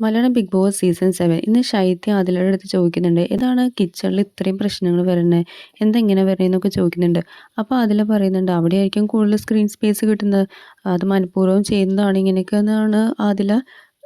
Malayalam big boss season 7 ഇന്ന് ശൈത്യ ആദിലയുടെ അടുത്ത് ചോദിക്കുന്നുണ്ട്. ഏതാണ് കിച്ചണിൽ ഇത്രയും പ്രശ്നങ്ങൾ വരുന്നത്, എന്താ ഇങ്ങനെ വരുന്നതെന്നൊക്കെ ചോദിക്കുന്നുണ്ട്. അപ്പോൾ അതിൽ പറയുന്നുണ്ട് അവിടെ ആയിരിക്കും കൂടുതൽ സ്ക്രീൻ സ്പേസ് കിട്ടുന്നത്, അത് മനഃപൂർവ്വം ചെയ്യുന്നതാണ് ഇങ്ങനെയൊക്കെ എന്നാണ് ആദില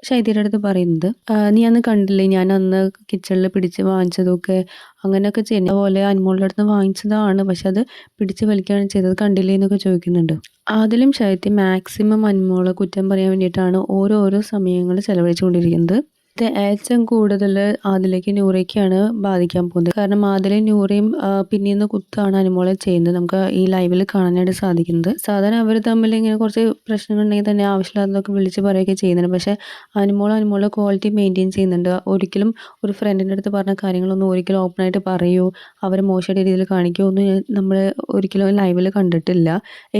ശൈത്യയുടെ അടുത്ത് പറയുന്നത്. നീ അന്ന് കണ്ടില്ലേ ഞാൻ അന്ന് കിച്ചണിൽ പിടിച്ച് വാങ്ങിച്ചതൊക്കെ, അങ്ങനെയൊക്കെ ചെയ്യുന്ന പോലെ അനുമോളുടെ അടുത്ത് വാങ്ങിച്ചതാണ്, പക്ഷെ അത് പിടിച്ച് വലിക്കുകയാണ് ചെയ്തത്, കണ്ടില്ലേ എന്നൊക്കെ ചോദിക്കുന്നുണ്ട്. ആദിലും ശൈത്യം മാക്സിമം അനുമോളെ കുറ്റം പറയാൻ വേണ്ടിയിട്ടാണ് ഓരോരോ സമയങ്ങൾ ചെലവഴിച്ചുകൊണ്ടിരിക്കുന്നത്. ഇത് ഏറ്റവും കൂടുതൽ ആദിലേക്ക് നൂറയ്ക്കാണ് ബാധിക്കാൻ പോകുന്നത്. കാരണം ആദിലയും നൂറയും പിന്നീന്ന് കുത്താണ് അനുമോളെ ചെയ്യുന്നത്. നമുക്ക് ഈ ലൈവിൽ കാണാനായിട്ട് സാധിക്കുന്നത്. സാധാരണ അവർ തമ്മിൽ ഇങ്ങനെ കുറച്ച് പ്രശ്നങ്ങൾ ഉണ്ടെങ്കിൽ തന്നെ ആവശ്യമില്ലാത്തതൊക്കെ വിളിച്ച് പറയുകയൊക്കെ ചെയ്യുന്നുണ്ട്. പക്ഷേ അനുമോളുടെ ക്വാളിറ്റി മെയിൻറ്റെയിൻ ചെയ്യുന്നുണ്ട്. ഒരിക്കലും ഒരു ഫ്രണ്ടിൻ്റെ അടുത്ത് പറഞ്ഞ കാര്യങ്ങളൊന്നും ഒരിക്കലും ഓപ്പണായിട്ട് പറയുകയോ അവരെ മോശമായിട്ട് രീതിയിൽ കാണിക്കുകയോ ഒന്നും നമ്മൾ ഒരിക്കലും ലൈവിൽ കണ്ടിട്ടില്ല,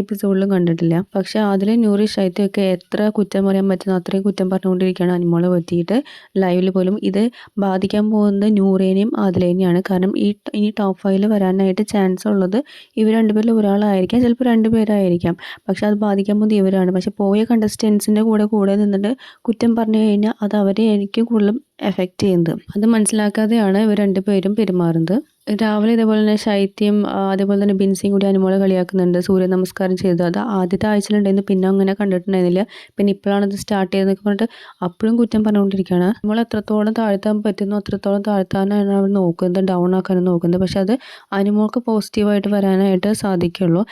എപ്പിസോഡിലും കണ്ടിട്ടില്ല. പക്ഷേ അതിലെ നൂറി ശൈത്യമൊക്കെ എത്ര കുറ്റം പറയാൻ പറ്റുന്ന അത്രയും കുറ്റം പറഞ്ഞുകൊണ്ടിരിക്കുകയാണ് അനുമോളെ പറ്റിയിട്ട് ലൈവിൽ പോലും. ഇത് ബാധിക്കാൻ പോകുന്നത് നൂറേനെയും ആദിലേനെയാണ്. കാരണം ഇനി ടോപ്പ് 5 വരാനായിട്ട് ചാൻസ് ഉള്ളത് ഇവർ രണ്ടുപേരിൽ ഒരാളായിരിക്കാം, ചിലപ്പോൾ രണ്ടുപേരായിരിക്കാം. പക്ഷെ അത് ബാധിക്കാൻ പോകുന്നത് ഇവരാണ്. പക്ഷെ പോയ കണ്ടസ്റ്റൻസിൻ്റെ കൂടെ നിന്നിട്ട് കുറ്റം പറഞ്ഞു കഴിഞ്ഞാൽ അത് അവരെ എനിക്ക് കൂടുതലും എഫക്റ്റ് ചെയ്യുന്നത്. അത് മനസ്സിലാക്കാതെയാണ് ഇവർ രണ്ടുപേരും പെരുമാറുന്നത്. രാവിലെ ഇതേപോലെ തന്നെ ശൈത്യം അതേപോലെ തന്നെ ബിൻസിയും കൂടി അനുമോളെ കളിയാക്കുന്നുണ്ട്. സൂര്യ നമസ്കാരം ചെയ്തു, അത് ആദ്യത്തെ ആഴ്ചയിലുണ്ടായിരുന്നു, പിന്നെ അങ്ങനെ കണ്ടിട്ടുണ്ടായിരുന്നില്ല, പിന്നെ ഇപ്പോഴാണ് ഇത് സ്റ്റാർട്ട് ചെയ്തതെന്നൊക്കെ പറഞ്ഞിട്ട് അപ്പോഴും കുറ്റം പറഞ്ഞുകൊണ്ടിരിക്കുകയാണ്. നമ്മൾ എത്രത്തോളം താഴ്ത്താൻ പറ്റുന്നോ അത്രത്തോളം താഴ്ത്താനാണ് അവർ നോക്കുന്നത്, ഡൗൺ ആക്കാനും നോക്കുന്നത്. പക്ഷെ അത് അനുമോൾക്ക് പോസിറ്റീവായിട്ട് വരാനായിട്ട് സാധിക്കുള്ളൂ.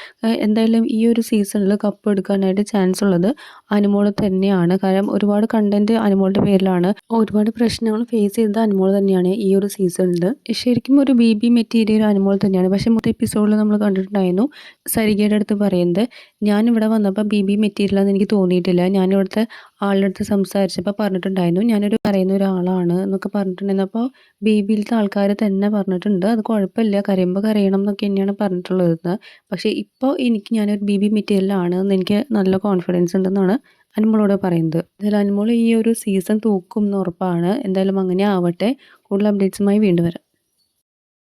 എന്തായാലും ഈ ഒരു സീസണിൽ കപ്പ് എടുക്കാനായിട്ട് ചാൻസ് ഉള്ളത് അനുമോൾ തന്നെയാണ്. കാരണം ഒരുപാട് കണ്ടന്റ് അനുമോളുടെ പേരിലാണ്, ഒരുപാട് പ്രശ്നങ്ങൾ ഫേസ് ചെയ്തത് അനുമോൾ തന്നെയാണ് ഈ ഒരു സീസണിൽ. ശരിക്കും ഒരു മെറ്റീരിയൽ അനുമോൾ തന്നെയാണ്. പക്ഷെ മൊത്തം എപ്പിസോഡിൽ നമ്മൾ കണ്ടിട്ടുണ്ടായിരുന്നു സരികയുടെ അടുത്ത് പറയുന്നത്, ഞാനിവിടെ വന്നപ്പോൾ മെറ്റീരിയലാണെന്ന് എനിക്ക് തോന്നിയിട്ടില്ല, ഞാനിവിടുത്തെ ആളുടെ അടുത്ത് സംസാരിച്ചപ്പോൾ പറഞ്ഞിട്ടുണ്ടായിരുന്നു ഞാനൊരു പറയുന്ന ഒരാളാണ് എന്നൊക്കെ പറഞ്ഞിട്ടുണ്ടായിരുന്നു. അപ്പോൾ ബേബിയിലത്തെ ആൾക്കാർ തന്നെ പറഞ്ഞിട്ടുണ്ട് അത് കുഴപ്പമില്ല, കരയുമ്പോൾ കരയണം എന്നൊക്കെ തന്നെയാണ് പറഞ്ഞിട്ടുള്ളത്. പക്ഷേ ഇപ്പോൾ ഞാനൊരു മെറ്റീരിയലാണ് എന്ന് എനിക്ക് നല്ല കോൺഫിഡൻസ് ഉണ്ടെന്നാണ് അനുമോളോട് പറയുന്നത്. എന്തായാലും അനുമോൾ ഈ ഒരു സീസൺ തൂക്കും എന്ന് ഉറപ്പാണ്. എന്തായാലും അങ്ങനെ ആവട്ടെ. കൂടുതൽ അപ്ഡേറ്റ്സുമായി വീണ്ടും വരാം.